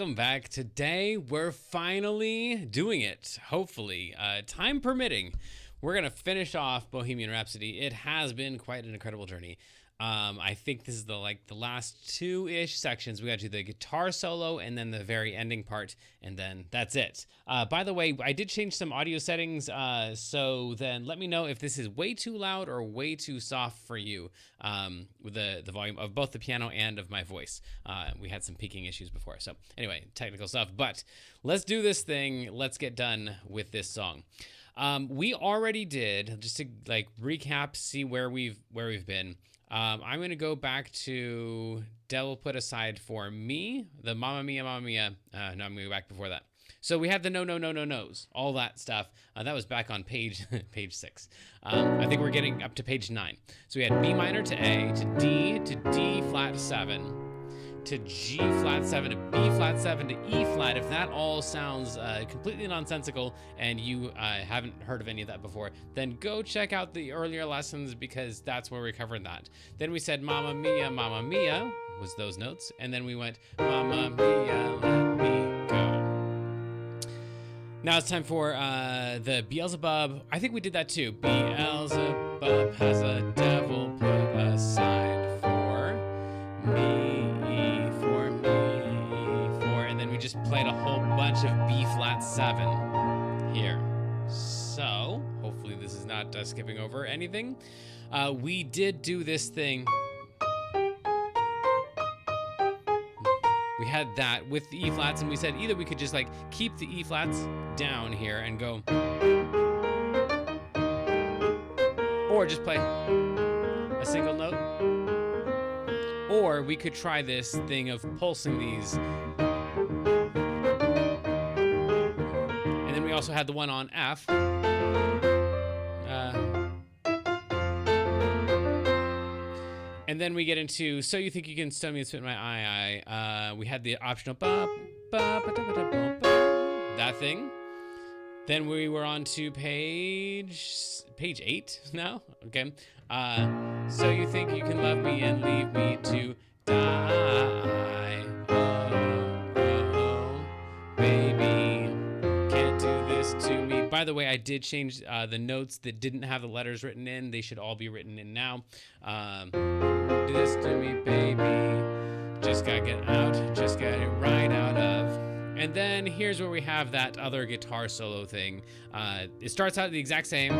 welcome back. Today we're finally doing it. Hopefully, time permitting, we're gonna finish off Bohemian Rhapsody. It has been quite an incredible journey. I think this is the last two-ish sections. We got to do the guitar solo and then the very ending part, and then that's it. By the way, I did change some audio settings, so then let me know if this is way too loud or way too soft for you, with the volume of both the piano and of my voice. We had some peaking issues before, so anyway, technical stuff. But let's do this thing. Let's get done with this song. We already did, just to recap, see where we've been. I'm going to go back to Devil Put Aside for Me, the Mamma Mia, Mamma Mia. No, I'm going to go back before that. So we had the no, no, no, no, no's, all that stuff. That was back on page 6. I think we're getting up to page 9. So we had B minor to A, to D flat 7, to G flat 7, to B flat 7, to E flat. If that all sounds completely nonsensical and you haven't heard of any of that before, then go check out the earlier lessons, because that's where we covered that. Then we said Mamma Mia was those notes, and then we went Mamma Mia, let me go. Now it's time for the Beelzebub. I think we did that too. Beelzebub has a devil put aside for me. We just played a whole bunch of B flat 7 here. So hopefully this is not skipping over anything. We did do this thing. We had that with the E flats, and we said either we could just keep the E flats down here and go, or just play a single note, or we could try this thing of pulsing these. We also had the one on F. And then we get into So You Think You Can Stun Me and Spit in My Eye. We had the optional that thing. Then we were on to page 8 now. Okay. So You Think You Can Love Me and Leave Me to Die. Baby, can't do this to me. By the way, I did change the notes that didn't have the letters written in. They should all be written in now. Do this to me, baby. Just gotta get out. Just gotta get right out of. And then here's where we have that other guitar solo thing. It starts out the exact same.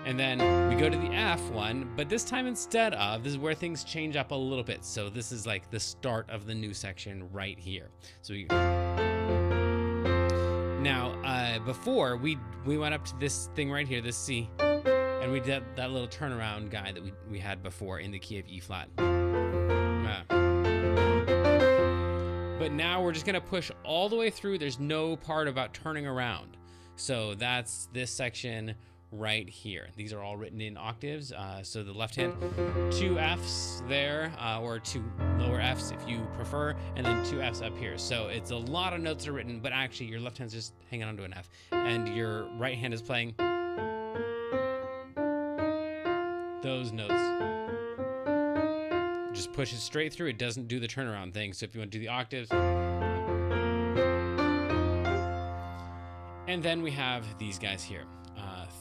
And then we go to the F one, but this time instead of, this is where things change up a little bit. So this is the start of the new section right here. So now, before we went up to this thing right here, this C, and we did that little turnaround guy that we had before in the key of E flat. But now we're just gonna push all the way through. There's no part about turning around. So that's this section right here. These are all written in octaves. So the left hand, 2 Fs there, or 2 lower Fs if you prefer, and then 2 Fs up here. So it's a lot of notes are written, but actually your left hand's just hanging onto an F, and your right hand is playing those notes. Just push it straight through. It doesn't do the turnaround thing. So if you want to do the octaves. And then we have these guys here.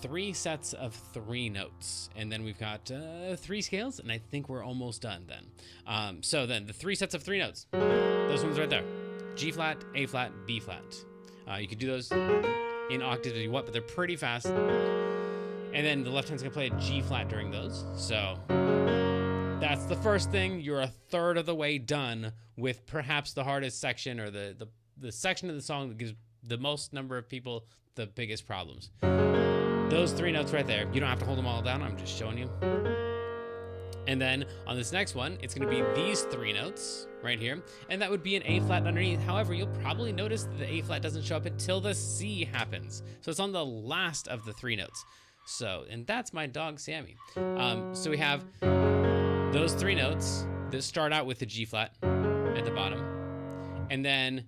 3 sets of 3 notes, and then we've got 3 scales, and I think we're almost done then. So then the 3 sets of 3 notes, those ones right there: G flat, A flat, B flat. You could do those in octaves if you want, but they're pretty fast. And then the left hand's gonna play a G flat during those. So that's the first thing. You're a third of the way done with perhaps the hardest section, or the section of the song that gives the most number of people the biggest problems. Those 3 notes right there. You don't have to hold them all down. I'm just showing you. And then on this next one, it's going to be these 3 notes right here, and that would be an A flat underneath. However, you'll probably notice that the A flat doesn't show up until the C happens. So it's on the last of the 3 notes. So, and that's my dog, Sammy. So we have those 3 notes that start out with the G flat at the bottom, and then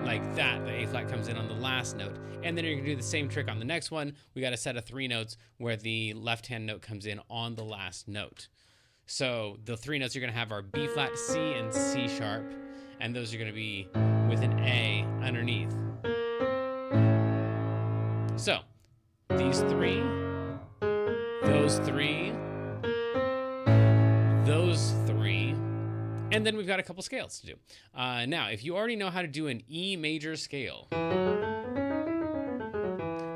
like that, the A flat comes in on the last note. And then you're gonna do the same trick on the next one. We got a set of 3 notes where the left-hand note comes in on the last note. So the three notes you're going to have are B flat, C, and C sharp. And those are going to be with an A underneath. So these three, those three, those three, and then we've got a couple scales to do. Now, if you already know how to do an E major scale,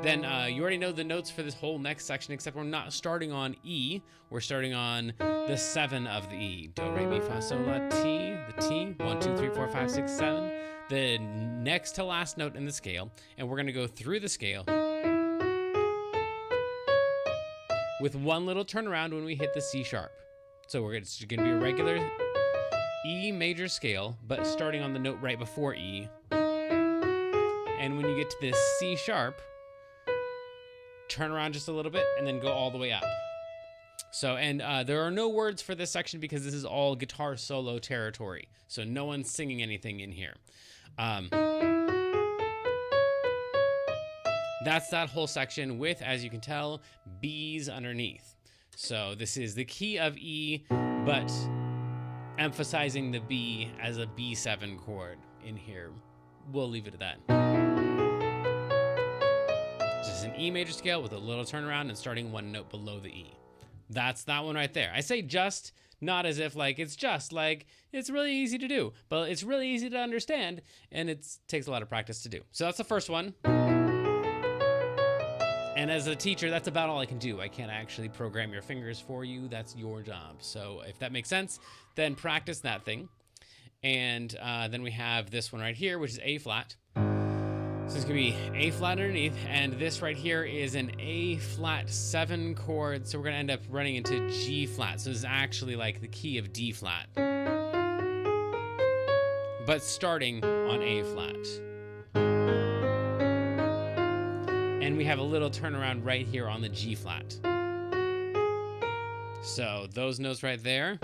then you already know the notes for this whole next section, except we're not starting on E. We're starting on the 7 of the E. Do, re, mi, fa, sol, la, ti, the T. 1, 2, 3, 4, 5, 6, 7. The next to last note in the scale. And we're going to go through the scale with one little turnaround when we hit the C sharp. So it's going to be a regular E major scale, but starting on the note right before E. And when you get to this C sharp, turn around just a little bit and then go all the way up. So, and there are no words for this section because this is all guitar solo territory. So no one's singing anything in here. That's that whole section with, as you can tell, B's underneath. So this is the key of E, but emphasizing the B as a B7 chord in here. We'll leave it at that. Just an E major scale with a little turnaround and starting one note below the E. That's that one right there. I say just, not as if like it's just, like it's really easy to do, but it's really easy to understand, and it takes a lot of practice to do. So that's the first one. And as a teacher, that's about all I can do. I can't actually program your fingers for you. That's your job. So if that makes sense, then practice that thing. And then we have this one right here, which is A flat. So it's going to be A flat underneath, and this right here is an A flat 7 chord, so we're going to end up running into G flat. So this is actually like the key of D flat, but starting on A flat. And we have a little turnaround right here on the G flat. So those notes right there,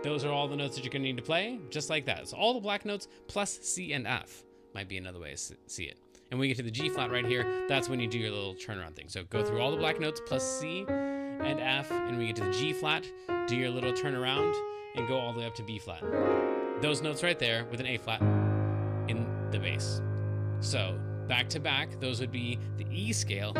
those are all the notes that you're going to need to play, just like that. So all the black notes plus C and F might be another way to see it. And when we get to the G flat right here, that's when you do your little turnaround thing. So go through all the black notes plus C and F, and when we get to the G flat, do your little turnaround and go all the way up to B flat. Those notes right there with an A flat in the bass. So back to back, those would be the E scale.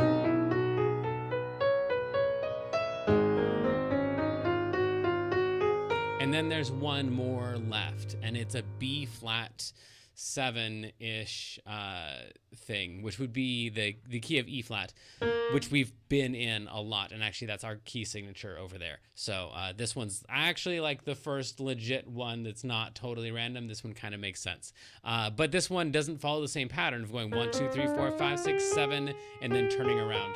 And then there's one more left, and it's a B flat 7-ish thing, which would be the key of E flat, which we've been in a lot, and actually that's our key signature over there. So this one's actually like the first legit one that's not totally random. This one kind of makes sense. But this one doesn't follow the same pattern of going 1, 2, 3, 4, 5, 6, 7, and then turning around.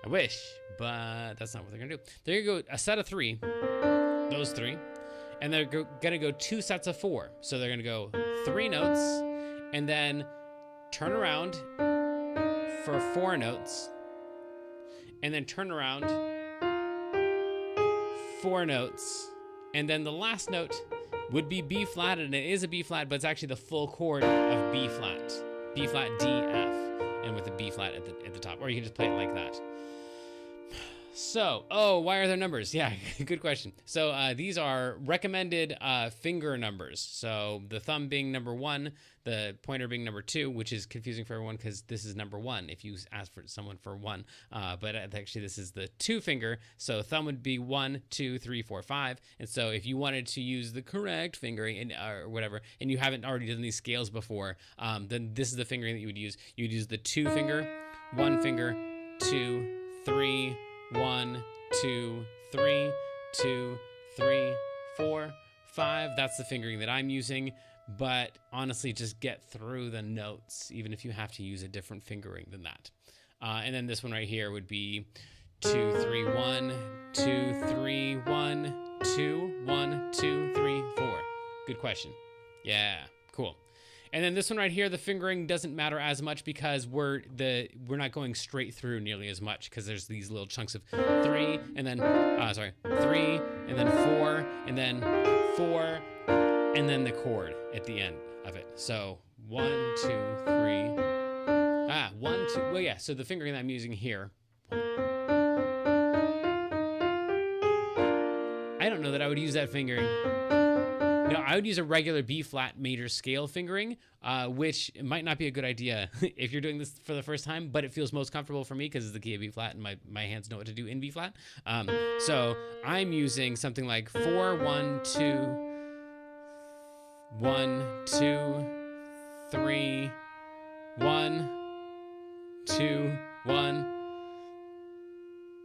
I wish, but that's not what they're gonna do. They're gonna go a set of 3, those 3. And they're gonna go 2 sets of 4. So they're gonna go 3 notes and then turn around for 4 notes and then turn around 4 notes. And then the last note would be B flat, and it is a B flat, but it's actually the full chord of B flat. B flat, D, F, and with a B flat at the top. Or you can just play it like that. So, why are there numbers? Yeah, good question. So these are recommended finger numbers. So the thumb being number 1, the pointer being number 2, which is confusing for everyone because this is number 1 if you ask for someone for 1. But actually this is the 2 finger. So thumb would be 1, 2, 3, 4, 5. And so if you wanted to use the correct fingering or whatever, and you haven't already done these scales before, then this is the fingering that you would use. You would use the 2 finger, 1 finger, 2, 3, 1, 2, 3, 2, 3, 4, 5. That's the fingering that I'm using. But honestly, just get through the notes, even if you have to use a different fingering than that. And then this one right here would be 2, 3, 1, 2, 3, 1, 2, 1, 2, 3, 4. Good question. Yeah, cool. And then this one right here, the fingering doesn't matter as much because we're not going straight through nearly as much because there's these little chunks of 3 and then 3 and then 4 and then 4 and then the chord at the end of it. So 1, 2, 3. 1, 2. Well, yeah. So the fingering that I'm using here don't know that I would use that fingering. No, I would use a regular B flat major scale fingering, which might not be a good idea if you're doing this for the first time, but it feels most comfortable for me because it's the key of B flat and my hands know what to do in B flat. So I'm using something like 4, 1, 2, 1, 2, 3, 1, 2, 1,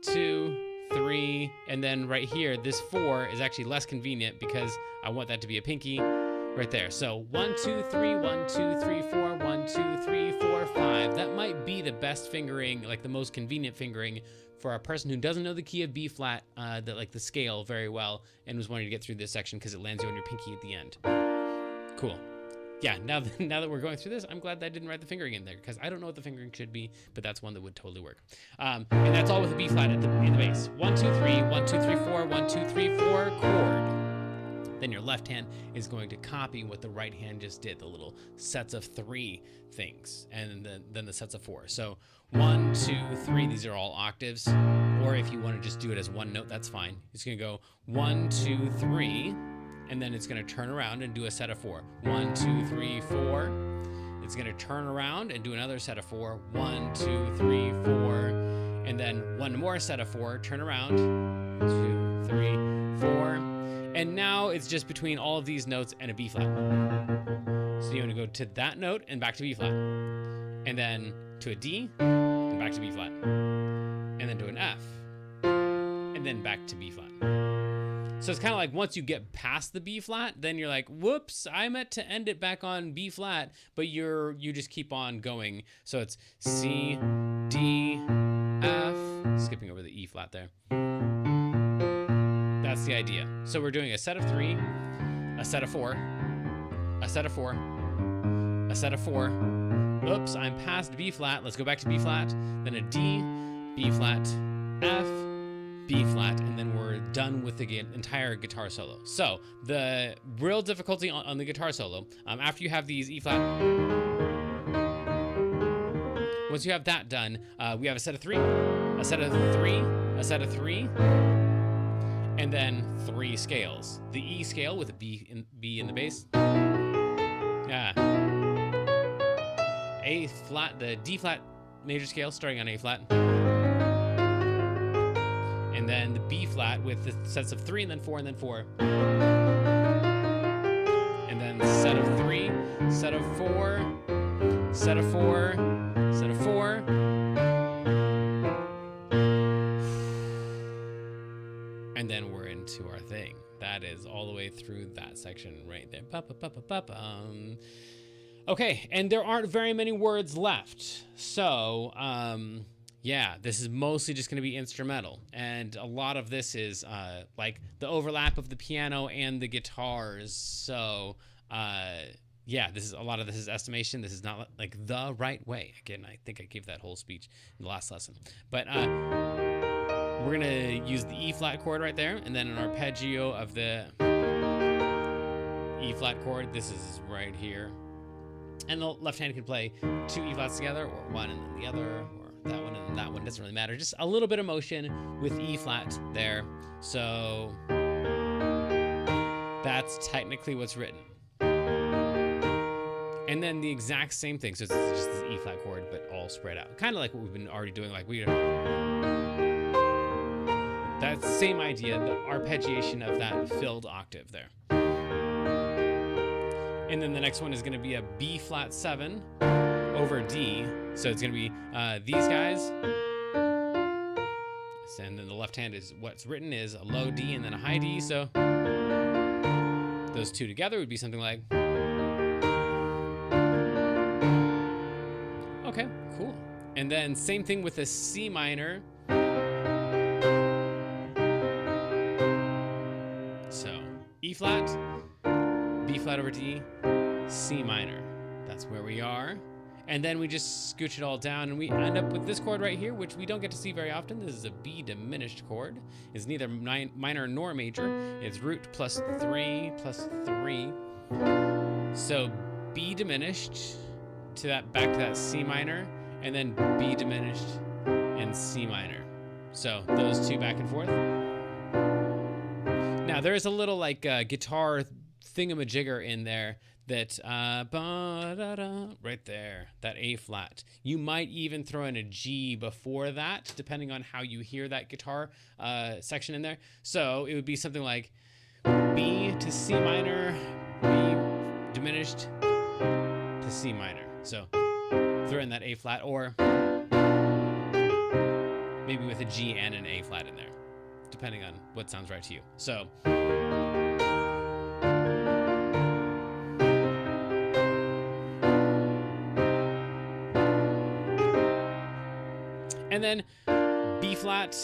2, 3, and then right here, this 4 is actually less convenient because I want that to be a pinky right there. So 1, 2, 3, 1, 2, 3, 4, 1, 2, 3, 4, 5. That might be the best fingering, like the most convenient fingering for a person who doesn't know the key of B flat, like the scale very well, and was wanting to get through this section because it lands you on your pinky at the end. Cool. Yeah, now that we're going through this, I'm glad that I didn't write the fingering in there because I don't know what the fingering should be, but that's one that would totally work. And that's all with a B flat in the bass. 1, 2, 3, 1, 2, 3, 4, 1, 2, 3, 4 chord. Then your left hand is going to copy what the right hand just did, the little sets of 3 things, and then the sets of 4. So 1, 2, 3, these are all octaves, or if you want to just do it as one note, that's fine. It's going to go 1, 2, 3, and then it's going to turn around and do a set of 4. 1, 2, 3, 4. It's going to turn around and do another set of 4. 1, 2, 3, 4. And then one more set of 4. Turn around. 2, 3, 4. And now it's just between all of these notes and a B flat. So you want to go to that note and back to B flat. And then to a D and back to B flat. And then to an F. And then back to B flat. So it's kind of like once you get past the B flat, then you're like, whoops, I meant to end it back on B flat, but you just keep on going. So it's C, D, F, skipping over the E flat there. That's the idea. So we're doing a set of 3, a set of 4, a set of 4, a set of 4. Oops, I'm past B flat. Let's go back to B flat, then a D, B flat, F, B flat, and then we're done with the entire guitar solo. So the real difficulty on the guitar solo, after you have these E flat, once you have that done, we have a set of 3, a set of 3, a set of 3, and then 3 scales. The E scale with a B in the bass. A flat, the D flat major scale starting on A flat. And then the B flat with the sets of 3 and then 4 and then 4. And then set of 3, set of 4, set of 4, set of 4. And then we're into our thing. That is all the way through that section right there. Okay, and there aren't very many words left. So, yeah, this is mostly just going to be instrumental. And a lot of this is like the overlap of the piano and the guitars. So, yeah, a lot of this is estimation. This is not like the right way. Again, I think I gave that whole speech in the last lesson. But we're going to use the E flat chord right there. And then an arpeggio of the E flat chord. This is right here. And the left hand can play 2 E flats together, or one and then the other, or that one and then that one. Doesn't really matter. Just a little bit of motion with E flat there. So that's technically what's written. And then the exact same thing. So it's just this E flat chord, but all spread out. Kind of like what we've been already doing. Like that same idea, the arpeggiation of that filled octave there. And then the next one is going to be a B flat 7 over D. So it's going to be these guys. And then the left hand is what's written is a low D and then a high D. So those two together would be something like. Okay, cool. And then same thing with a C minor. So E flat, B flat over D, C minor. That's where we are. And then we just scooch it all down and we end up with this chord right here, which we don't get to see very often. This is a B diminished chord. It's neither minor nor major. It's root plus 3 plus 3. So B diminished to that, back to that C minor, and then B diminished and C minor. So those two back and forth. Now Now there is a little like guitar thingamajigger in there that right there, that A flat. You might even throw in a G before that, depending on how you hear that guitar section in there. So it would be something like B to C minor, B diminished to C minor. So throw in that A flat, or maybe with a G and an A flat in there, depending on what sounds right to you. So and then B flat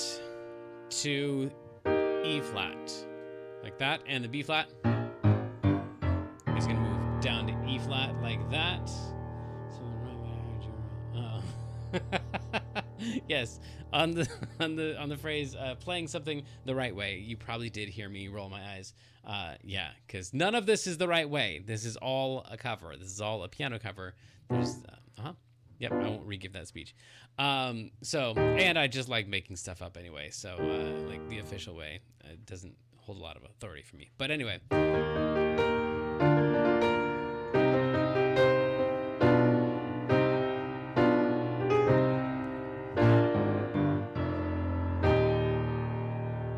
to E flat, like that. And the B flat is going to move down to E flat like that. Yes, on the phrase playing something the right way. You probably did hear me roll my eyes. Yeah, because none of this is the right way. This is all a cover. This is all a piano cover. There's Yep, I won't re-give that speech. So, and I just like making stuff up anyway. So, like the official way doesn't hold a lot of authority for me. But anyway.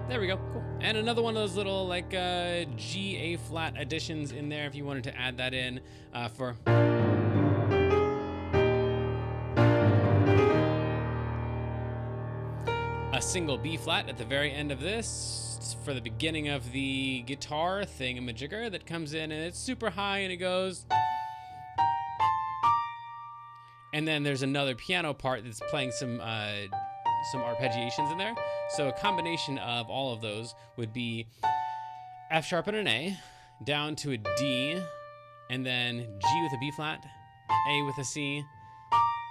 There we go. Cool. And another one of those little like G A flat additions in there if you wanted to add that in for. A single B flat at the very end of this for the beginning of the guitar thingamajigger that comes in, and it's super high and it goes. And then there's another piano part that's playing some arpeggiations in there. So a combination of all of those would be F sharp and an A, down to a D, and then G with a B flat, A with a C,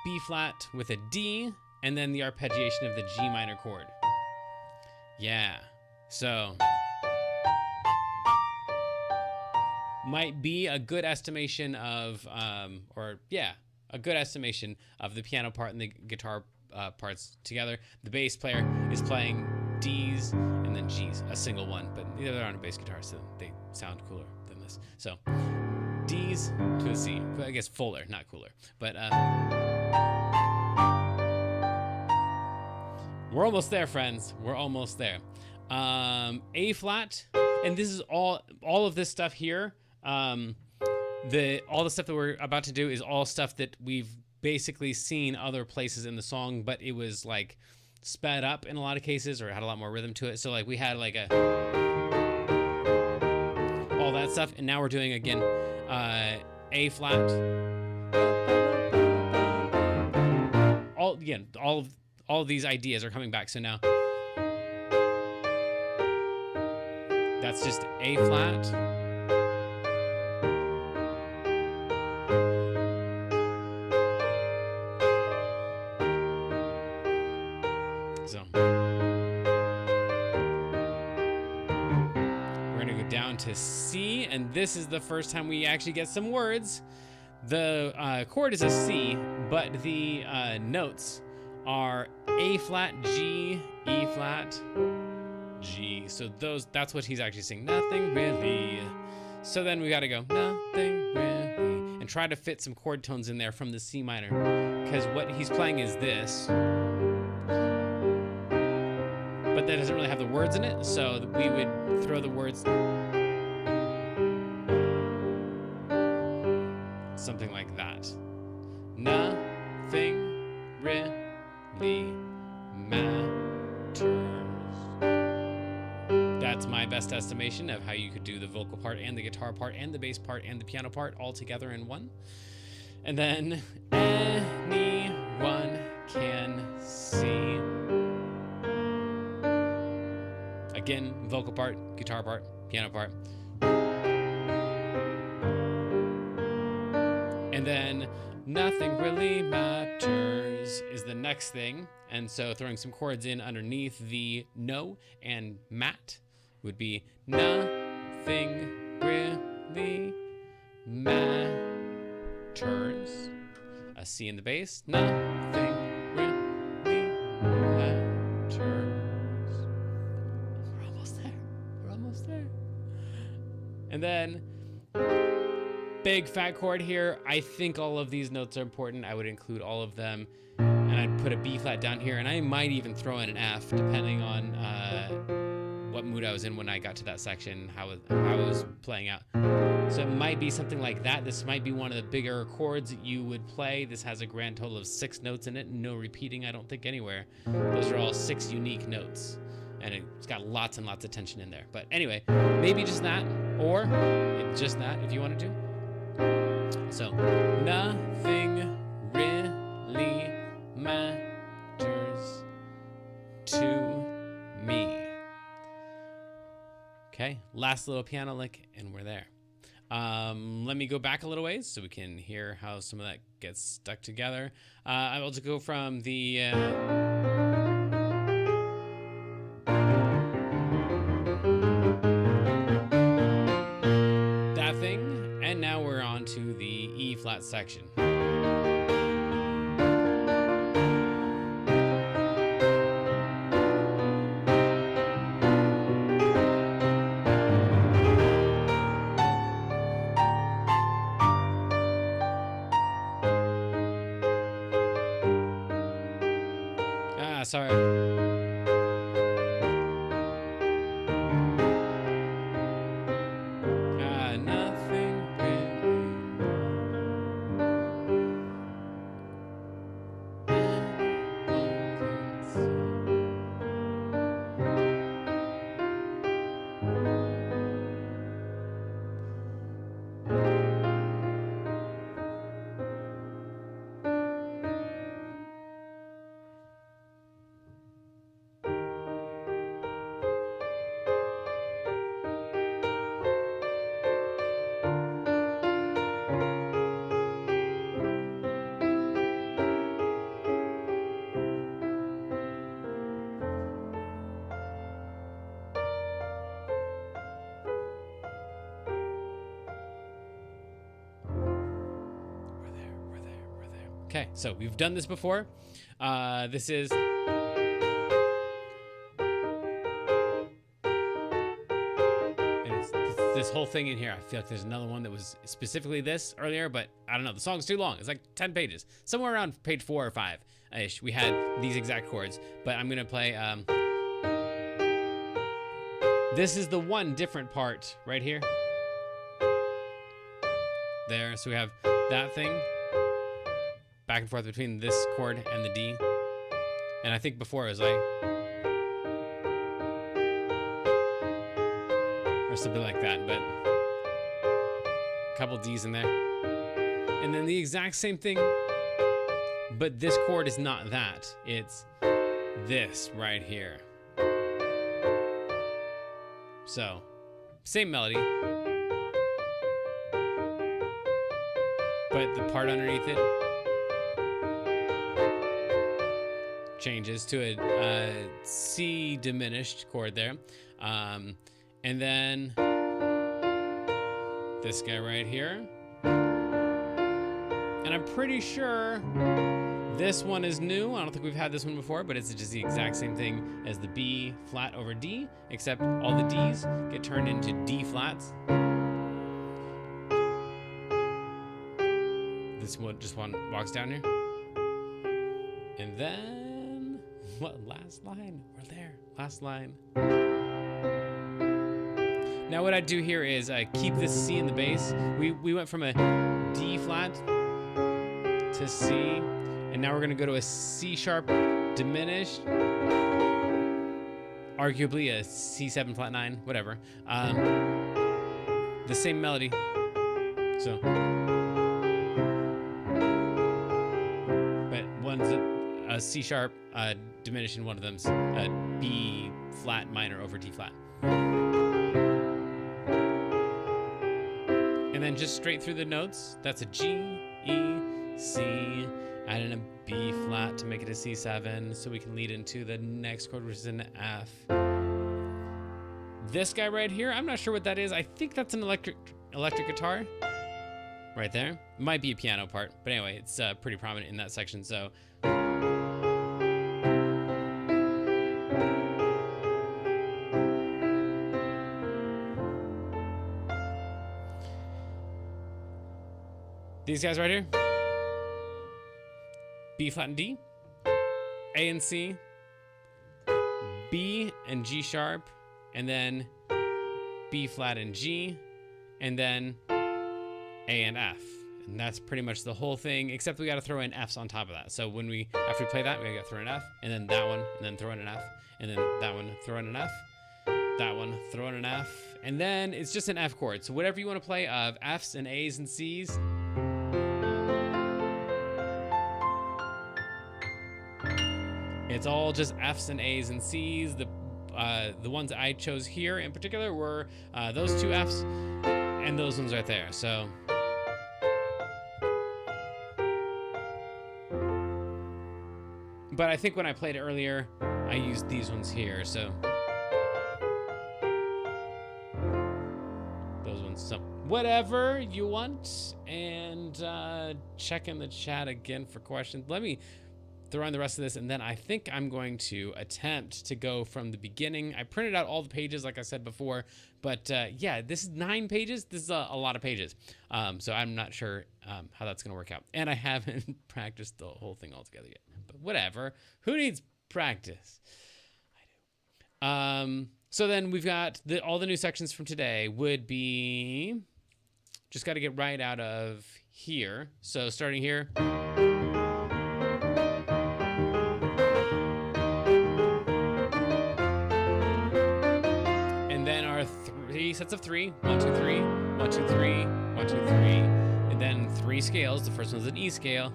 B flat with a D, and then the arpeggiation of the G minor chord. Yeah, so might be a good estimation of, a good estimation of the piano part and the guitar parts together. The bass player is playing D's and then G's, a single one, but they're on a bass guitar, so they sound cooler than this. So D's to a C, I guess fuller, not cooler, but we're almost there, friends. We're almost there. A flat, and this is all of this stuff here. All the stuff that we're about to do is all stuff that we've basically seen other places in the song, but it was like sped up in a lot of cases, or had a lot more rhythm to it. So like we had like all that stuff, and now we're doing again A flat. All of these ideas are coming back. So now that's just A flat. So we're gonna go down to C, and this is the first time we actually get some words. The chord is a C, but the notes are A flat, G, E flat, G. So that's what he's actually saying. Nothing really. So then we got to go nothing really and try to fit some chord tones in there from the C minor, because what he's playing is this, but that doesn't really have the words in it. So we would throw the words something like that. Nothing really matters. That's my best estimation of how you could do the vocal part and the guitar part and the bass part and the piano part all together in one. And then anyone can see. Again, vocal part, guitar part, piano part. And then nothing really matters is the next thing. And so throwing some chords in underneath the no and mat would be nothing really matters. A C in the bass. Nothing really matters. We're almost there. We're almost there. And then big fat chord here. I think all of these notes are important. I would include all of them. And I'd put a B flat down here. And I might even throw in an F depending on what mood I was in when I got to that section, how it was playing out. So it might be something like that. This might be one of the bigger chords that you would play. This has a grand total of 6 notes in it. No repeating, I don't think, anywhere. Those are all 6 unique notes. And it's got lots and lots of tension in there. But anyway, maybe just that, or just that if you wanted to. So, nothing really matters to me. Okay, last little piano lick, and we're there. Let me go back a little ways so we can hear how some of that gets stuck together. I will just go from the that thing, and now we're on to the E flat section. Sorry. Nothing really. Okay, so we've done this before. This is this whole thing in here. I feel like there's another one that was specifically this earlier, but I don't know. The song's too long. It's like 10 pages. Somewhere around page 4 or 5-ish, we had these exact chords. But I'm gonna play. This is the one different part right here. There, so we have that thing. Back and forth between this chord and the D. And I think before it was like, or something like that, but a couple D's in there. And then the exact same thing, but this chord is not that. It's this right here. So, same melody, but the part underneath it changes to a C diminished chord there. And then this guy right here. And I'm pretty sure this one is new. I don't think we've had this one before, but it's just the exact same thing as the B flat over D, except all the D's get turned into D flats. This one just walks down here. And then, what, last line? We're there, last line. Now what I do here is I keep this C in the bass. We went from a D flat to C, and now we're gonna go to a C sharp diminished, arguably a C7 flat 9, whatever. The same melody. So, but one's a C sharp diminished, and one of them's a B flat minor over D flat. And then just straight through the notes, that's a G, E, C, add in a B flat to make it a C7, so we can lead into the next chord, which is an F. This guy right here, I'm not sure what that is. I think that's an electric guitar right there. It might be a piano part, but anyway, it's pretty prominent in that section. So These guys right here. B flat and D, A and C, B and G sharp, and then B flat and G, and then A and F. And that's pretty much the whole thing, except we got to throw in Fs on top of that. So when we, after we play that, we got to throw in an F, and then that one, and then throw in an F, and then that one, throw in an F, that one, throw in an F, and then it's just an F chord. So whatever you want to play of Fs and As and Cs, it's all just Fs and As and Cs. The ones that I chose here in particular were those two Fs and those ones right there. So but I think when I played it earlier, I used these ones here, so those ones, so whatever you want. And check in the chat again for questions. Let me throw in the rest of this, and then I think I'm going to attempt to go from the beginning. I printed out all the pages, like I said before, but yeah, this is 9 pages. This is a lot of pages, so I'm not sure how that's going to work out. And I haven't practiced the whole thing altogether yet, but whatever. Who needs practice? I do. So then we've got all the new sections from today would be, just got to get right out of here. So starting here. Three sets of 3. 1, 2, 3. 1, 2, 3. 1, 2, 3. And then 3 scales. The first one's an E scale.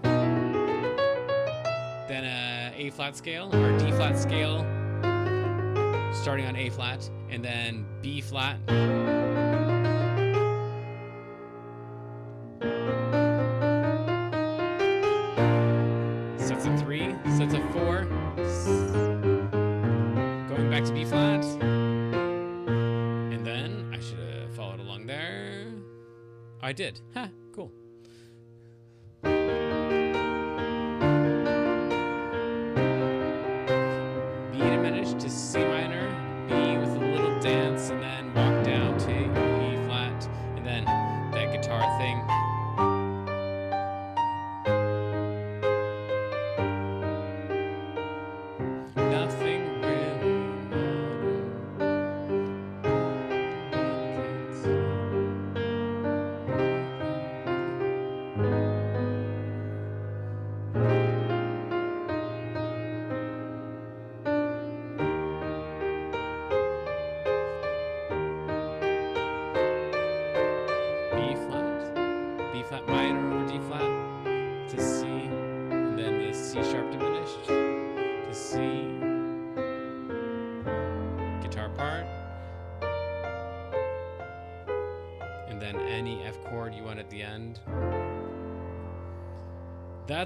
Then a A flat scale or D flat scale, starting on A flat, and then B flat. Sets of 3. Sets of 4. Going back to B flat. I did. Ha, cool. B diminished to C minor, B with a little dance, and then walk down to E flat, and then that guitar thing. Nothing really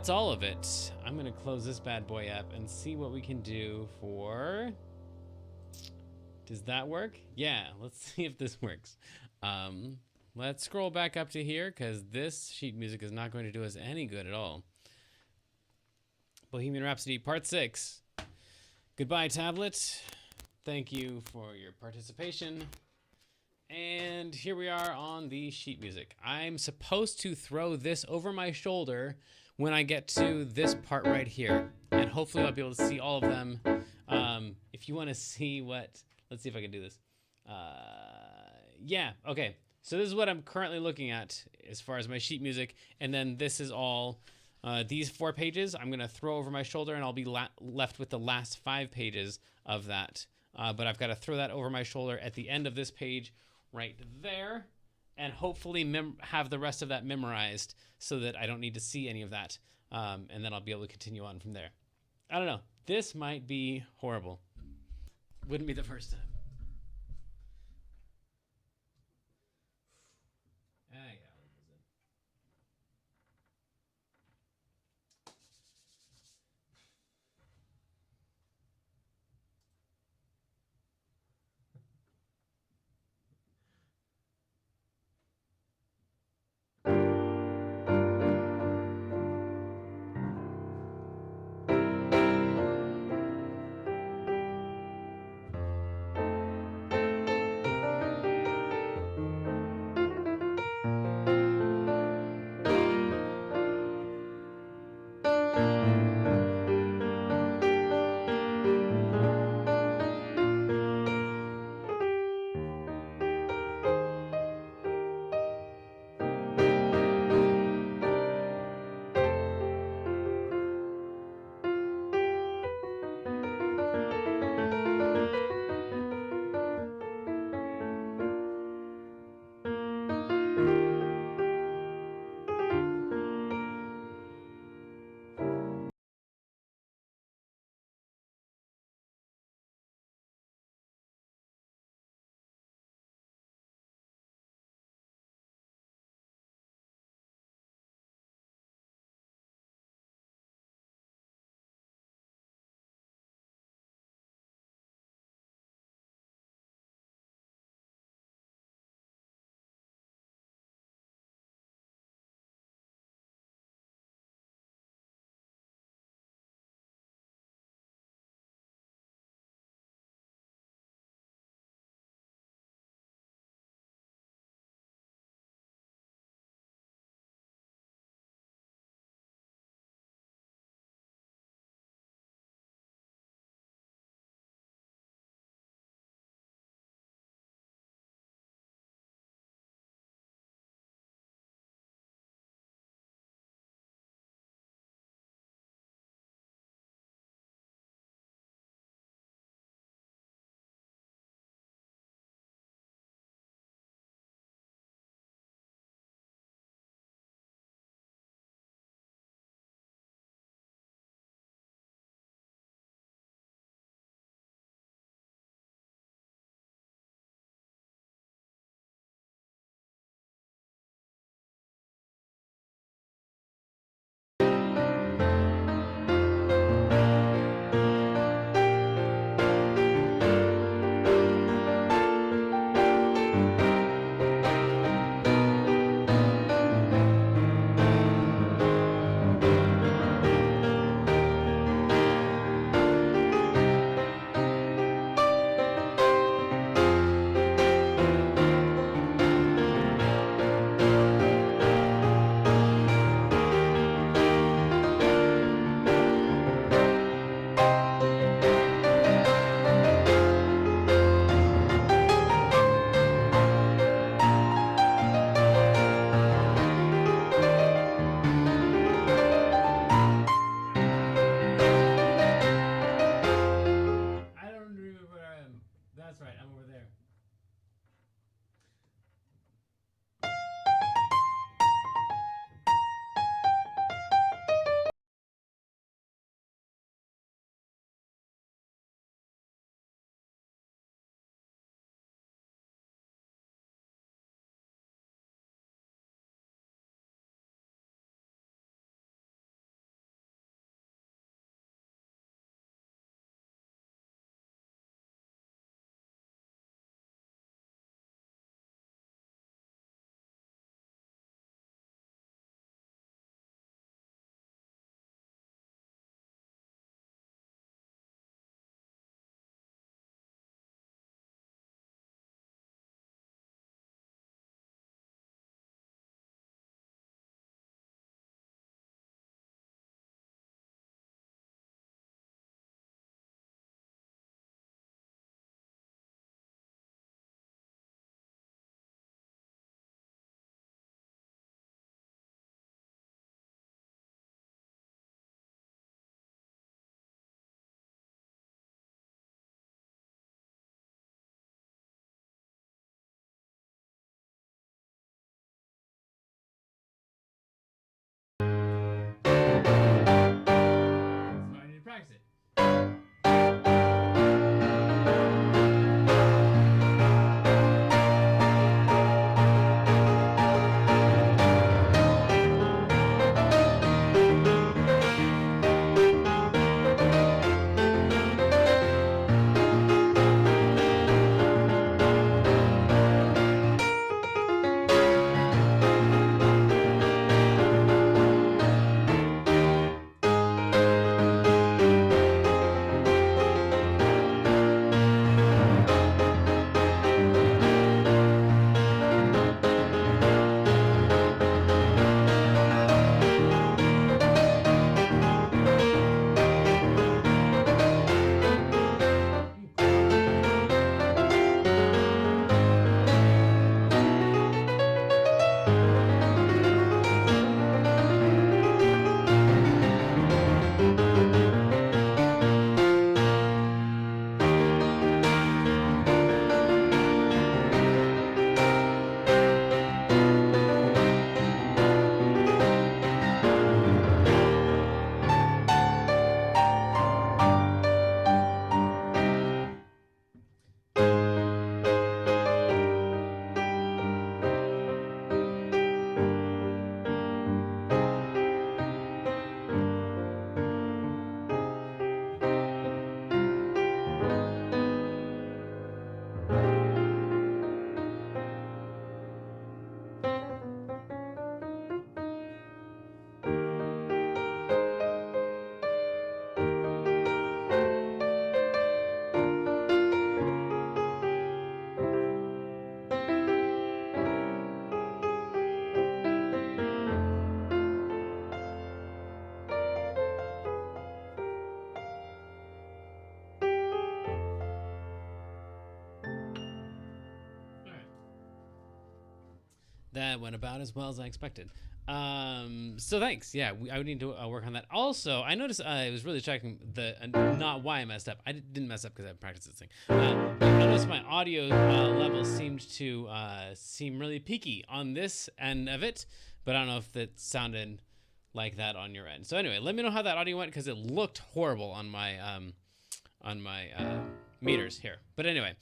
That's all of it. I'm gonna close this bad boy up and see what we can do for, does that work? Yeah, let's see if this works. Let's scroll back up to here, because this sheet music is not going to do us any good at all. Bohemian Rhapsody Part 6. Goodbye, tablet. Thank you for your participation. And here we are on the sheet music. I'm supposed to throw this over my shoulder when I get to this part right here, and hopefully I'll be able to see all of them. If you want to see what, let's see if I can do this. Yeah, okay. So this is what I'm currently looking at as far as my sheet music, and then this is all, these 4 pages I'm gonna throw over my shoulder, and I'll be left with the last 5 pages of that. But I've got to throw that over my shoulder at the end of this page right there, and hopefully have the rest of that memorized so that I don't need to see any of that. And then I'll be able to continue on from there. I don't know. This might be horrible. Wouldn't be the first time. That went about as well as I expected. So thanks. Yeah, I would need to work on that. Also, I noticed I was really checking the not why I messed up. I didn't mess up because I practiced this thing. I noticed my audio level seemed to seem really peaky on this end of it, but I don't know if that sounded like that on your end. So anyway, let me know how that audio went because it looked horrible on my meters here. But anyway,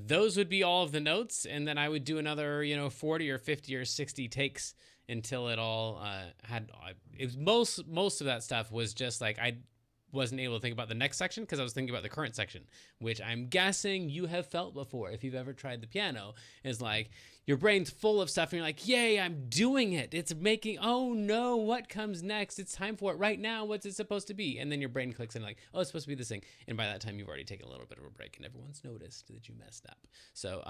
those would be all of the notes, and then I would do another 40 or 50 or 60 takes until it all had it was most of that stuff was just like I wasn't able to think about the next section because I was thinking about the current section, which I'm guessing you have felt before if you've ever tried the piano. Is like your brain's full of stuff and you're like, yay, I'm doing it. It's making, oh no, what comes next? It's time for it right now. What's it supposed to be? And then your brain clicks in like, oh, it's supposed to be this thing. And by that time, you've already taken a little bit of a break and everyone's noticed that you messed up. So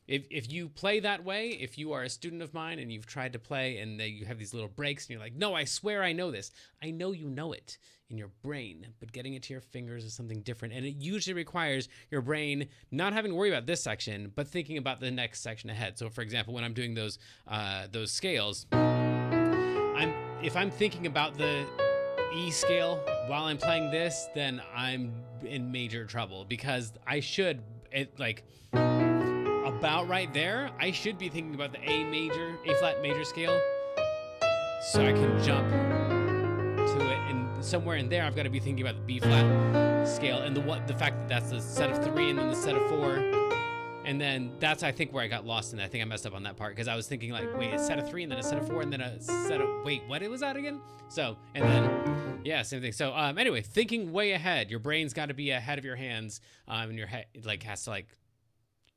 if you play that way, if you are a student of mine and you've tried to play and you have these little breaks and you're like, no, I swear I know this. I know you know it in your brain, but getting it to your fingers is something different. And it usually requires your brain not having to worry about this section, but thinking about the next section ahead. So for example, when I'm doing those scales, if I'm thinking about the E scale while I'm playing this, then I'm in major trouble because I should, about right there, I should be thinking about the A flat major scale so I can jump to it, and somewhere in there I've got to be thinking about the B flat scale and the fact that that's the set of 3 and then the set of 4, and then that's I think where I got lost in that. I think I messed up on that part because I was thinking like, wait, a set of 3 and then a set of 4 and then a set of, wait, what was that again? So, and then yeah, same thing. So anyway, thinking way ahead, your brain's got to be ahead of your hands, and your head has to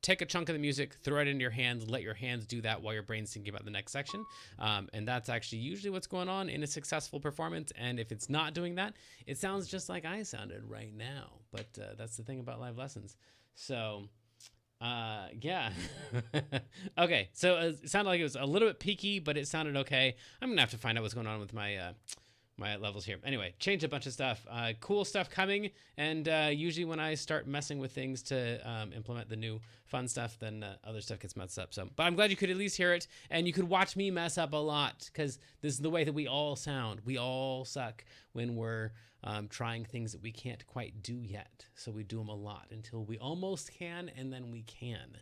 take a chunk of the music, throw it into your hands, let your hands do that while your brain's thinking about the next section. And that's actually usually what's going on in a successful performance. And if it's not doing that, it sounds just like I sounded right now. But that's the thing about live lessons. So, yeah. Okay, so it sounded like it was a little bit peaky, but it sounded okay. I'm going to have to find out what's going on with my my levels here. Anyway, changed a bunch of stuff. Cool stuff coming, and usually when I start messing with things to implement the new fun stuff, then other stuff gets messed up. So, but I'm glad you could at least hear it, and you could watch me mess up a lot, because this is the way that we all sound. We all suck when we're trying things that we can't quite do yet. So we do them a lot until we almost can, and then we can.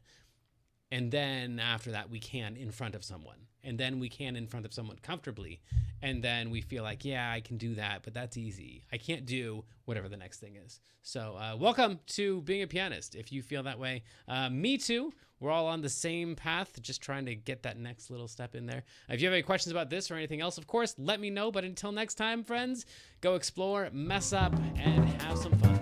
And then after that, we can in front of someone. And then we can in front of someone comfortably. And then we feel like, yeah, I can do that, but that's easy. I can't do whatever the next thing is. So welcome to being a pianist. If you feel that way, me too. We're all on the same path, just trying to get that next little step in there. If you have any questions about this or anything else, of course, let me know. But until next time, friends, go explore, mess up, and have some fun.